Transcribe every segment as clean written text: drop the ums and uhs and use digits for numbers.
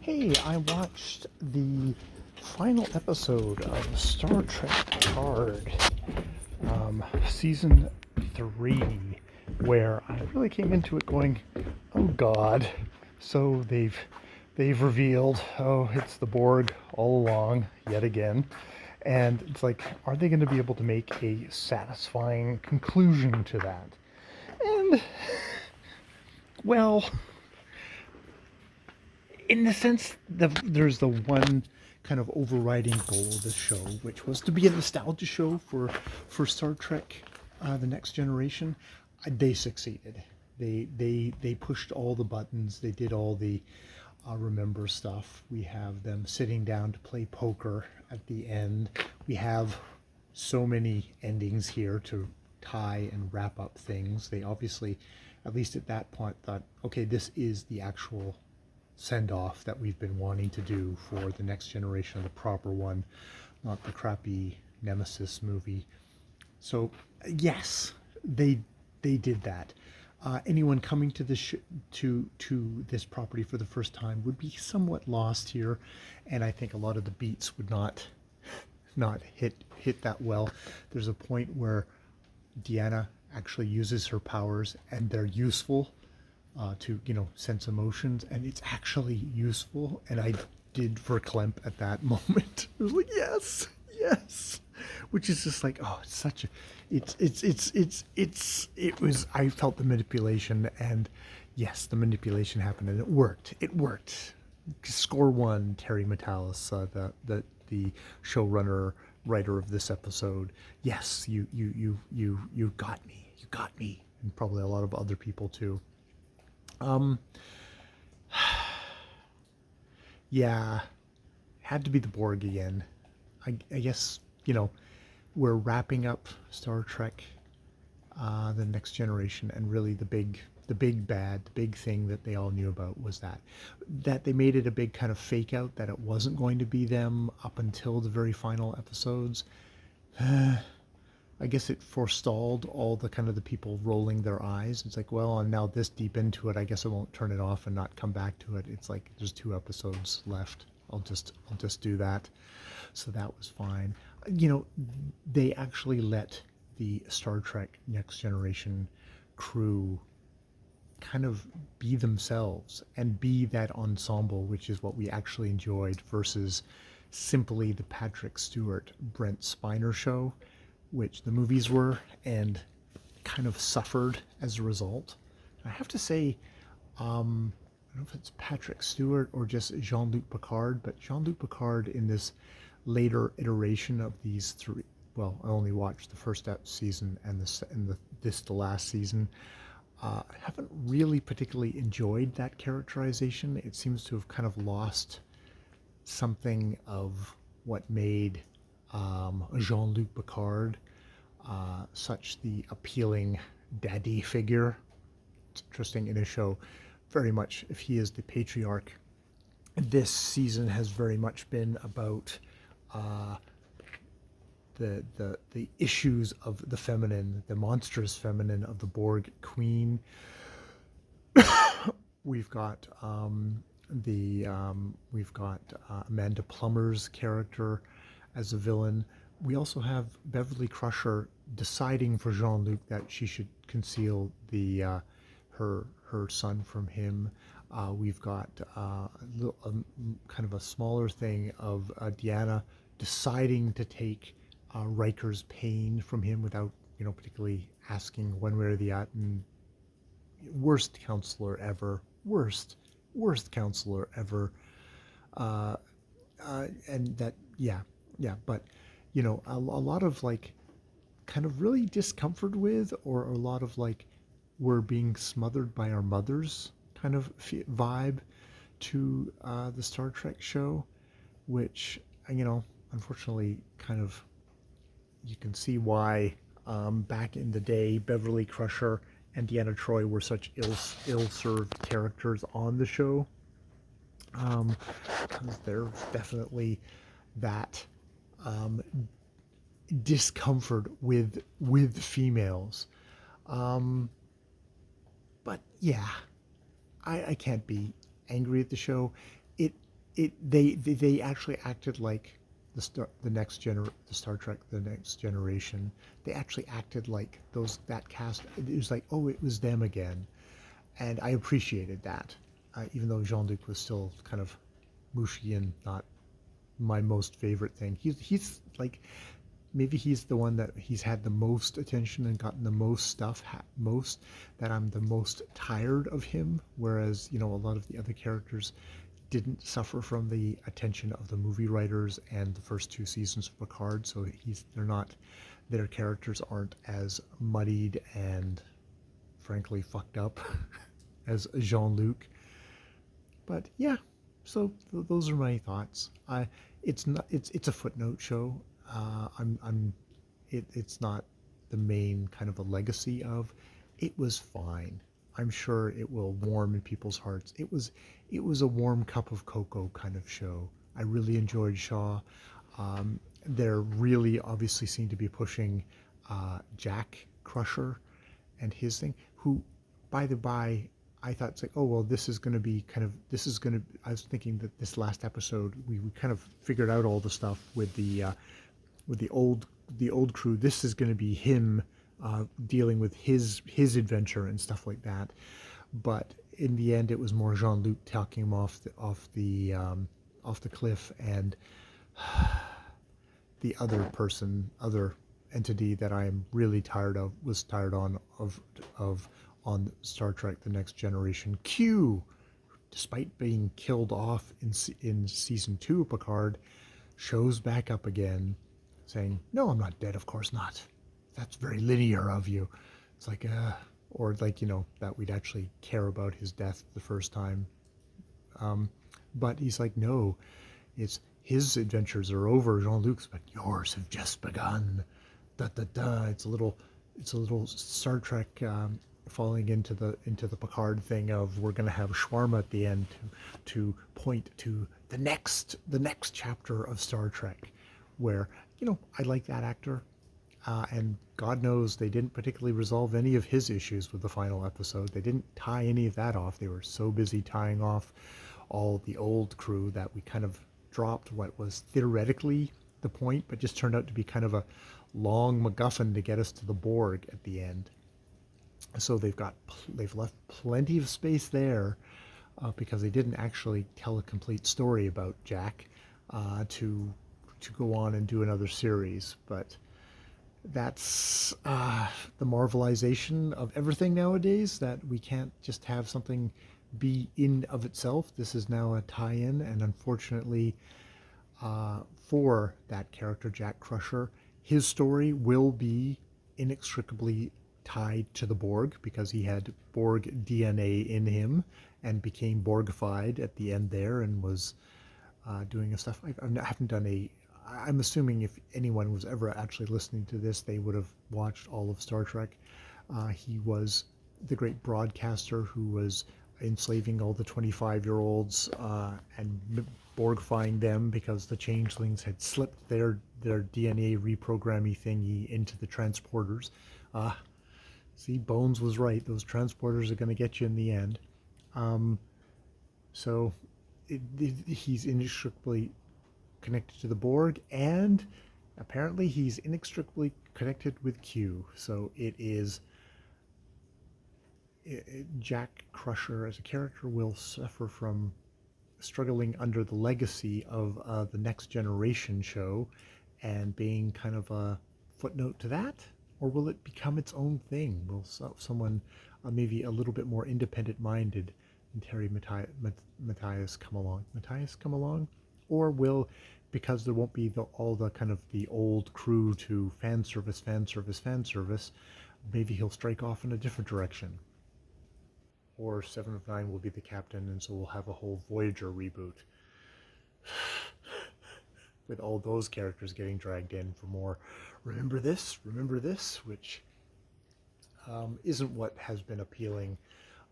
Hey, I watched the final episode of Star Trek Picard, season 3, where I really came into it going, "Oh God!" So they've revealed, oh, it's the Borg all along, yet again, and it's like, are they going to be able to make a satisfying conclusion to that? And well, in the sense that there's the one kind of overriding goal of this show, which was to be a nostalgia show for Star Trek, the Next Generation. They succeeded. They pushed all the buttons. They did all the remember stuff. We have them sitting down to play poker at the end. We have so many endings here to tie and wrap up things. They obviously, at least at that point, thought, okay, this is the actual send-off that we've been wanting to do for the Next Generation, the proper one, not the crappy Nemesis movie. So yes, they did that. Anyone coming to this to this property for the first time would be somewhat lost here, and I think a lot of the beats would not hit that well. There's a point where Deanna actually uses her powers, and they're useful to sense emotions, and it's actually useful. And I did verklempt at that moment. I was like, yes, which is just like, oh, it's such a, it was. I felt the manipulation, and yes, the manipulation happened, and it worked. Score one, Terry Matalas, the showrunner, writer of this episode. Yes, you got me. You got me, and probably a lot of other people too. Yeah, had to be the Borg again. I guess, we're wrapping up Star Trek, the Next Generation, and really the big bad, the big thing that they all knew about was that they made it a big kind of fake out that it wasn't going to be them up until the very final episodes. I guess it forestalled all the kind of the people rolling their eyes. It's like, well, I'm now this deep into it, I guess I won't turn it off and not come back to it. It's like there's 2 episodes left. I'll just do that. So that was fine. They actually let the Star Trek Next Generation crew kind of be themselves and be that ensemble, which is what we actually enjoyed, versus simply the Patrick Stewart, Brent Spiner show, which the movies were, and kind of suffered as a result. I have to say, I don't know if it's Patrick Stewart or just Jean-Luc Picard, but Jean-Luc Picard in this later iteration of these 3, well, I only watched the first season and the last season. I haven't really particularly enjoyed that characterization. It seems to have kind of lost something of what made Jean-Luc Picard such the appealing daddy figure. It's interesting in a show, very much, if he is the patriarch. This season has very much been about the issues of the feminine, the monstrous feminine of the Borg queen. We've got Amanda Plummer's character as a villain. We also have Beverly Crusher deciding for Jean-Luc that she should conceal her son from him. We've got kind of a smaller thing of Deanna deciding to take Riker's pain from him without, particularly asking one way or the other. And worst counselor ever. Worst counselor ever. And that, yeah. But, a lot of like kind of really discomfort with, or a lot of like, we're being smothered by our mothers kind of vibe to the Star Trek show, which, unfortunately kind of, you can see why back in the day, Beverly Crusher and Deanna Troi were such ill-served characters on the show. Because there's definitely that discomfort with females. But yeah, I can't be angry at the show. It They actually acted like the Star Trek the Next Generation. They actually acted like that cast. It was like, oh, it was them again, and I appreciated that, even though Jean-Luc was still kind of mushy and not my most favorite thing. He's like, maybe he's the one that he's had the most attention and gotten the most stuff, most that I'm the most tired of him. Whereas, a lot of the other characters didn't suffer from the attention of the movie writers and the first two seasons of Picard. So their characters aren't as muddied and frankly fucked up as Jean-Luc. But yeah, so those are my thoughts. It's a footnote show. It's not the main kind of a legacy of. It was fine. I'm sure it will warm in people's hearts. It was a warm cup of cocoa kind of show. I really enjoyed Shaw. They're really obviously seem to be pushing Jack Crusher and his thing. Who, by the by, I thought it's like, oh well, this is going to be I was thinking that this last episode we kind of figured out all the stuff with the old crew. This is going to be him dealing with his adventure and stuff like that. But in the end, it was more Jean-Luc talking him off the cliff, and the other entity that I am really tired of on Star Trek: The Next Generation, Q, despite being killed off in season 2 of Picard, shows back up again, saying, "No, I'm not dead. Of course not. That's very linear of you." It's like, or like, that we'd actually care about his death the first time. But he's like, no, it's his adventures are over, Jean-Luc's, but yours have just begun. Da da da. It's a little Star Trek falling into the Picard thing of we're going to have shawarma at the end to point to the next chapter of Star Trek, where I like that actor. And God knows they didn't particularly resolve any of his issues with the final episode. They didn't tie any of that off. They were so busy tying off all the old crew that we kind of dropped what was theoretically the point, but just turned out to be kind of a long MacGuffin to get us to the Borg at the end. So they've left plenty of space there because they didn't actually tell a complete story about Jack to go on and do another series, but that's the marvelization of everything nowadays, that we can't just have something be in of itself. This is now a tie-in, and unfortunately for that character, Jack Crusher, his story will be inextricably tied to the Borg because he had Borg DNA in him and became Borgified at the end there and was doing a stuff. I haven't done a I'm assuming if anyone was ever actually listening to this, they would have watched all of Star Trek. He was the great broadcaster who was enslaving all the 25-year-olds and Borgifying them because the changelings had slipped their DNA reprogramming thingy into the transporters. See, Bones was right. Those transporters are going to get you in the end. So he's inextricably connected to the Borg, and apparently he's inextricably connected with Q. So it is Jack Crusher as a character will suffer from struggling under the legacy of the Next Generation show and being kind of a footnote to that, or will it become its own thing? Will someone maybe a little bit more independent-minded than Terry Matthias come along? Or will, because there won't be all the kind of the old crew to fan service, maybe he'll strike off in a different direction. Or 7 of 9 will be the captain, and so we'll have a whole Voyager reboot. With all those characters getting dragged in for more remember this, which isn't what has been appealing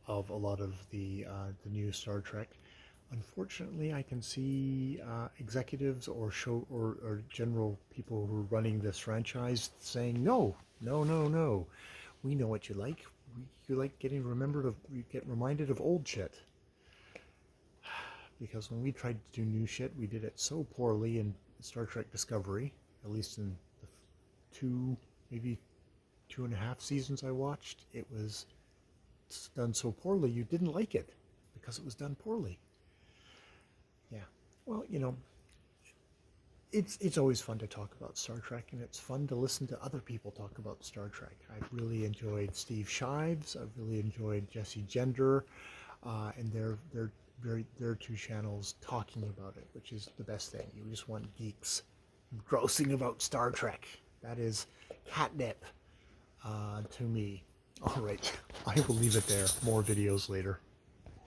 of a lot of the new Star Trek. Unfortunately, I can see executives or general people who are running this franchise saying, no. We know what you like. You like getting reminded of old shit. because when we tried to do new shit, we did it so poorly in Star Trek Discovery, at least in the maybe 2.5 seasons I watched. It was done so poorly you didn't like it because it was done poorly. Yeah. Well, it's always fun to talk about Star Trek, and it's fun to listen to other people talk about Star Trek. I've really enjoyed Steve Shives. I've really enjoyed Jesse Gender, and their two channels talking about it, which is the best thing. You just want geeks grousing about Star Trek. That is catnip to me. All right, I will leave it there. More videos later.